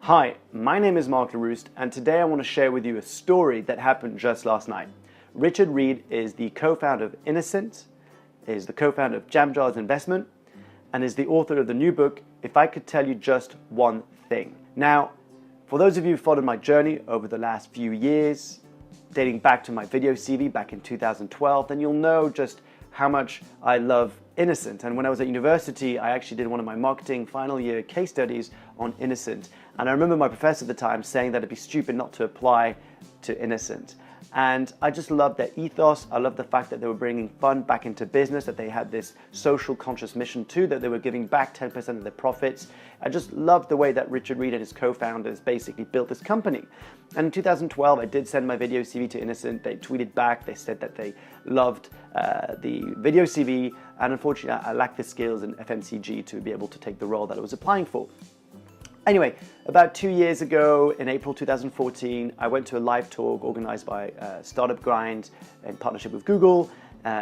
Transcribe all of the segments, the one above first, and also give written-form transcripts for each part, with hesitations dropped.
Hi, my name is Mark Leruste, and today I want to share with you a story that happened just last night. Richard Reed is the co-founder of Innocent, is the co-founder of Jam Jars Investment, and is the author of the new book, If I Could Tell You Just One Thing. Now, for those of you who followed my journey over the last few years, dating back to my video CV back in 2012, then you'll know just how much I love Innocent. And when I was at university, I actually did one of my marketing final year case studies on Innocent. And I remember my professor at the time saying that it'd be stupid not to apply to Innocent. And I just loved their ethos. I loved the fact that they were bringing fun back into business, that they had this social conscious mission too, that they were giving back 10% of their profits. I just loved the way that Richard Reed and his co-founders basically built this company. And in 2012, I did send my video CV to Innocent. They tweeted back. They said that they loved the video CV. And unfortunately, I lacked the skills in FMCG to be able to take the role that I was applying for. Anyway, about 2 years ago, in April 2014, I went to a live talk organized by Startup Grind in partnership with Google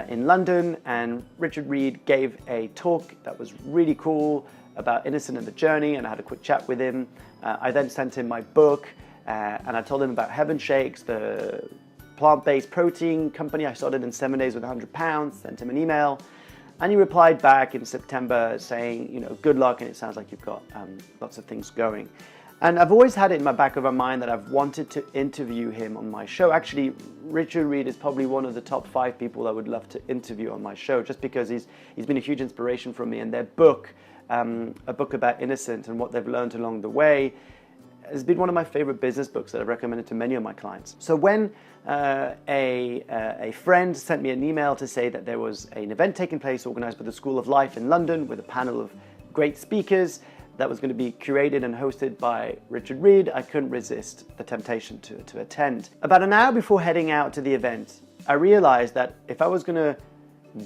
in London, and Richard Reed gave a talk that was really cool about Innocent and the journey, and I had a quick chat with him. I then sent him my book, and I told him about Heaven Shakes, the plant-based protein company I started in 7 days with 100 pounds, sent him an email. And he replied back in September saying, you know, good luck, and it sounds like you've got lots of things going. And I've always had it in my back of my mind that I've wanted to interview him on my show. Actually, Richard Reed is probably one of the top 5 people I would love to interview on my show, just because he's been a huge inspiration for me. And their book, a book about Innocent and what they've learned along the way, has been one of my favorite business books that I've recommended to many of my clients. So when a friend sent me an email to say that there was an event taking place organized by the School of Life in London with a panel of great speakers that was going to be curated and hosted by Richard Reed, I couldn't resist the temptation to attend. About an hour before heading out to the event, I realized that if I was going to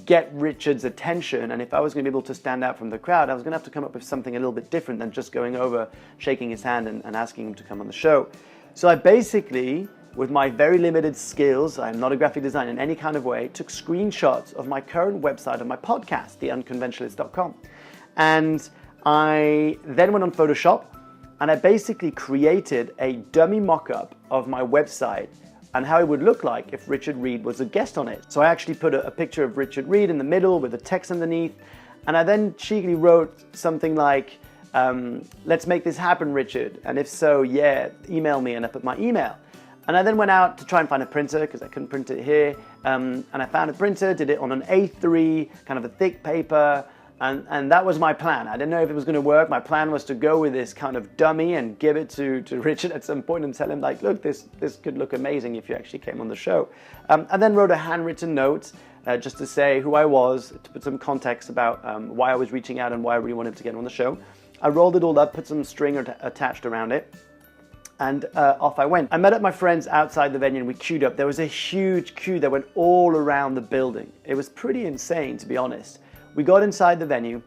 get Richard's attention, and if I was going to be able to stand out from the crowd, I was going to have to come up with something a little bit different than just going over, shaking his hand and asking him to come on the show. So I basically, with my very limited skills, I'm not a graphic designer in any kind of way, took screenshots of my current website of my podcast, Unconventionalists.com. And I then went on Photoshop, and I basically created a dummy mock-up of my website and how it would look like if Richard Reed was a guest on it. So I actually put a picture of Richard Reed in the middle with the text underneath, and I then cheekily wrote something like, let's make this happen, Richard, and if so, yeah, email me, and I put my email. And I then went out to try and find a printer because I couldn't print it here, and I found a printer, did it on an A3, kind of a thick paper, and that was my plan. I didn't know if it was going to work. My plan was to go with this kind of dummy and give it to Richard at some point and tell him, like, look, this could look amazing if you actually came on the show. I then wrote a handwritten note just to say who I was, to put some context about why I was reaching out and why I really wanted to get on the show. I rolled it all up, put some string attached around it, and off I went. I met up my friends outside the venue and we queued up. There was a huge queue that went all around the building. It was pretty insane, to be honest. We got inside the venue,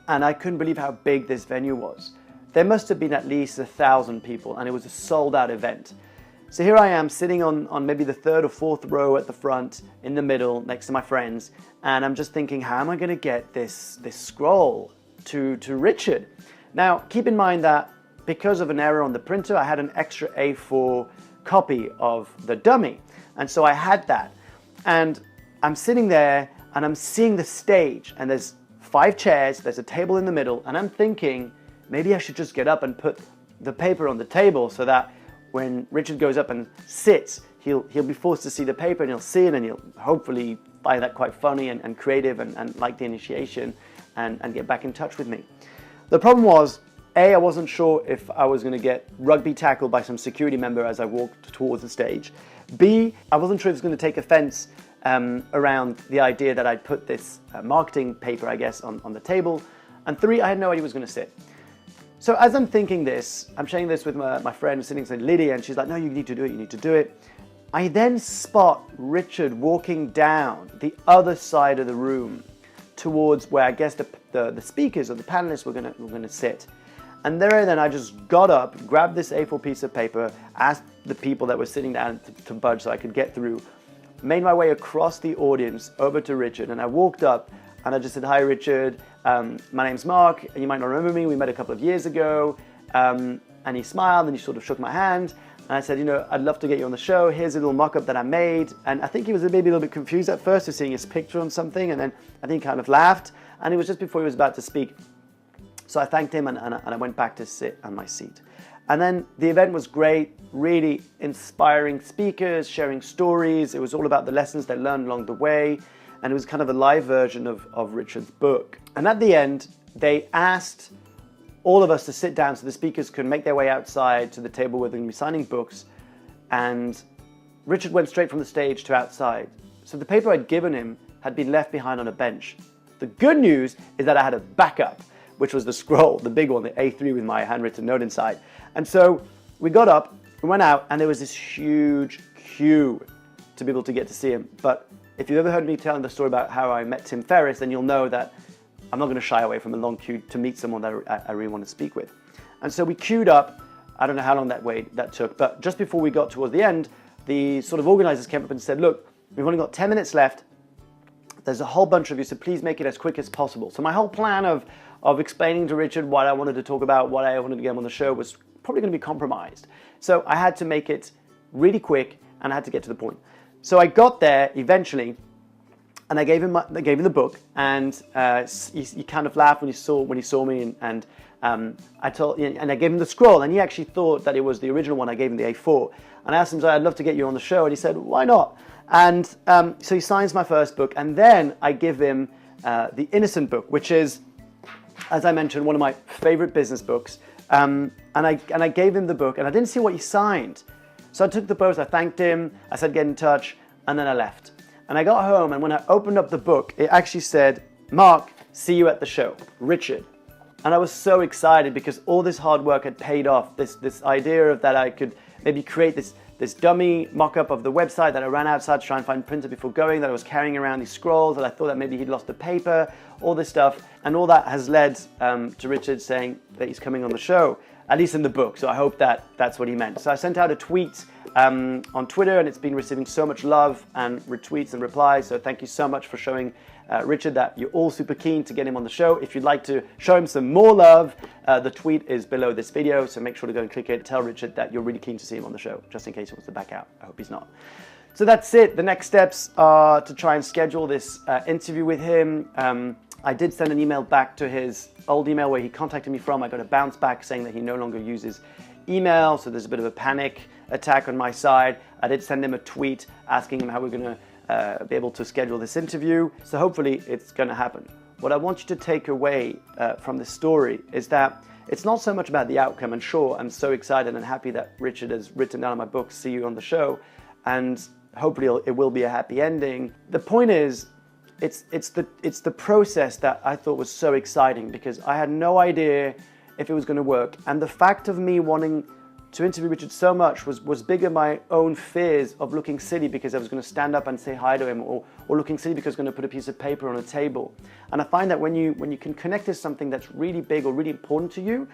and I couldn't believe how big this venue was. There must have been at least 1,000 people, and it was a sold-out event. So here I am, sitting on maybe the 3rd or 4th row at the front, in the middle, next to my friends, and I'm just thinking, how am I going to get this scroll to Richard? Now, keep in mind that because of an error on the printer, I had an extra A4 copy of the dummy, and so I had that. And I'm sitting there, and I'm seeing the stage, and there's 5 chairs, there's a table in the middle, and I'm thinking, maybe I should just get up and put the paper on the table so that when Richard goes up and sits, he'll be forced to see the paper, and he'll see it, and he'll hopefully find that quite funny and creative and like the initiation and get back in touch with me. The problem was, A, I wasn't sure if I was going to get rugby tackled by some security member as I walked towards the stage. B, I wasn't sure if it was going to take offense around the idea that I'd put this marketing paper, I guess, on the table. And 3, I had no idea it was going to sit. So as I'm thinking this, I'm sharing this with my friend sitting next to Lydia, and she's like, no, you need to do it, you need to do it. I then spot Richard walking down the other side of the room towards where I guess the speakers or the panelists were gonna sit. And there and then I just got up, grabbed this A4 piece of paper, asked the people that were sitting down to budge so I could get through, made my way across the audience over to Richard, and I walked up and I just said, hi Richard, my name's Mark, and you might not remember me, we met a couple of years ago. And he smiled and he sort of shook my hand. And I said, I'd love to get you on the show. Here's a little mock-up that I made. And I think he was maybe a little bit confused at first of seeing his picture on something. And then I think he kind of laughed. And it was just before he was about to speak. So I thanked him and I went back to sit on my seat. And then the event was great, really inspiring speakers, sharing stories. It was all about the lessons they learned along the way. And it was kind of a live version of Richard's book. And at the end, they asked all of us to sit down so the speakers could make their way outside to the table where they're going to be signing books. And Richard went straight from the stage to outside. So the paper I'd given him had been left behind on a bench. The good news is that I had a backup, which was the scroll, the big one, the A3 with my handwritten note inside. And so we got up, we went out, and there was this huge queue to be able to get to see him. But if you've ever heard me telling the story about how I met Tim Ferriss, then you'll know that I'm not going to shy away from a long queue to meet someone that I really want to speak with. And so we queued up. I don't know how long that took, but just before we got towards the end, the sort of organizers came up and said, look, we've only got 10 minutes left. There's a whole bunch of you, so please make it as quick as possible. So my whole plan of explaining to Richard what I wanted to talk about, what I wanted to get him on the show was probably going to be compromised. So I had to make it really quick and I had to get to the point. So I got there eventually, and I gave him the book, and he kind of laughed when he saw me, and I gave him the scroll, and he actually thought that it was the original one. I gave him the A4, and I asked him, so I'd love to get you on the show, and he said, why not? And so he signs my first book, and then I give him the Innocent book, which is, as I mentioned, one of my favorite business books. And I gave him the book, and I didn't see what he signed. So I took the post, I thanked him, I said get in touch, and then I left. And I got home, and when I opened up the book, it actually said, Mark, see you at the show, Richard. And I was so excited because all this hard work had paid off. This idea of that I could maybe create this dummy mock-up of the website that I ran outside to try and find a printer before going, that I was carrying around these scrolls, that I thought that maybe he'd lost the paper, all this stuff. And all that has led to Richard saying that he's coming on the show, at least in the book. So I hope that that's what he meant. So I sent out a tweet on Twitter, and it's been receiving so much love and retweets and replies. So thank you so much for showing Richard that you're all super keen to get him on the show. If you'd like to show him some more love, the tweet is below this video. So make sure to go and click it. Tell Richard that you're really keen to see him on the show, just in case he wants to back out. I hope he's not. So that's it. The next steps are to try and schedule this interview with him. I did send an email back to his old email where he contacted me from. I got a bounce back saying that he no longer uses email, so there's a bit of a panic attack on my side. I did send him a tweet asking him how we're going to be able to schedule this interview. So hopefully it's going to happen. What I want you to take away from this story is that it's not so much about the outcome. And sure, I'm so excited and happy that Richard has written down in my book, See You on the Show, and hopefully it will be a happy ending. The point is, it's the process that I thought was so exciting, because I had no idea if it was going to work. And the fact of me wanting to interview Richard so much was bigger my own fears of looking silly because I was going to stand up and say hi to him, or looking silly because I was going to put a piece of paper on a table. And I find that when you can connect to something that's really big or really important to you,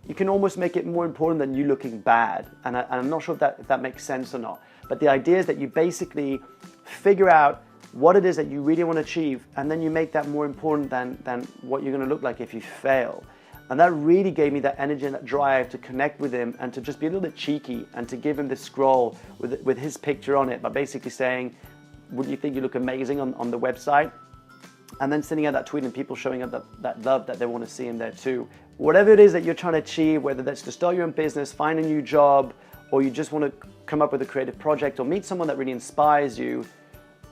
you can almost make it more important than you looking bad. And I'm not sure if that makes sense or not. But the idea is that you basically figure out what it is that you really want to achieve, and then you make that more important than what you're going to look like if you fail. And that really gave me that energy and that drive to connect with him and to just be a little bit cheeky and to give him this scroll with his picture on it by basically saying, wouldn't you think you look amazing on the website? And then sending out that tweet and people showing up that love that they want to see him there too. Whatever it is that you're trying to achieve, whether that's to start your own business, find a new job, or you just want to come up with a creative project or meet someone that really inspires you,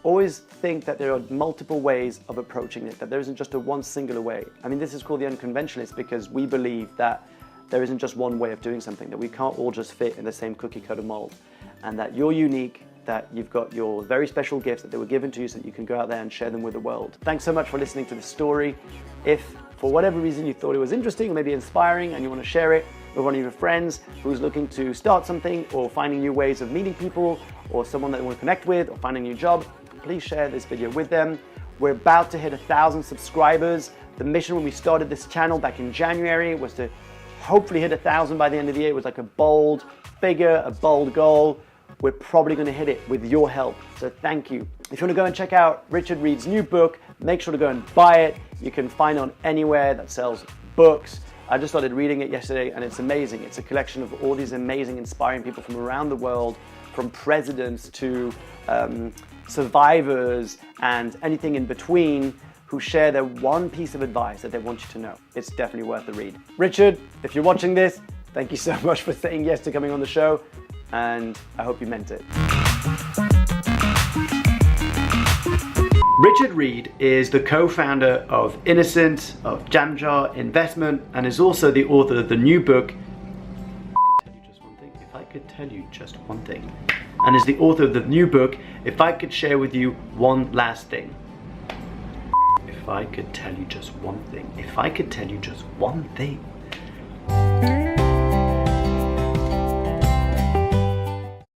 always think that there are multiple ways of approaching it, that there isn't just a one singular way. I mean, this is called the Unconventionalists because we believe that there isn't just one way of doing something, that we can't all just fit in the same cookie cutter mold, and that you're unique, that you've got your very special gifts that they were given to you so that you can go out there and share them with the world. Thanks so much for listening to this story. If for whatever reason you thought it was interesting or maybe inspiring and you want to share it with one of your friends who's looking to start something or finding new ways of meeting people, or someone that they want to connect with, or finding a new job, please share this video with them. We're about to hit 1,000 subscribers. The mission when we started this channel back in January was to hopefully hit 1,000 by the end of the year. It was like a bold figure, a bold goal. We're probably going to hit it with your help. So thank you. If you want to go and check out Richard Reed's new book, make sure to go and buy it. You can find it on anywhere that sells books. I just started reading it yesterday and it's amazing. It's a collection of all these amazing, inspiring people from around the world, from presidents to survivors and anything in between, who share their one piece of advice that they want you to know. It's definitely worth the read. Richard, if you're watching this, thank you so much for saying yes to coming on the show, and I hope you meant it. Richard Reed is the co-founder of Innocent, of Jamjar Investment, and is also the author of the new book, If I Could Tell You Just One Thing, and is the author of the new book, If I Could Share With You One Last Thing. If I could tell you just one thing, if I could tell you just one thing.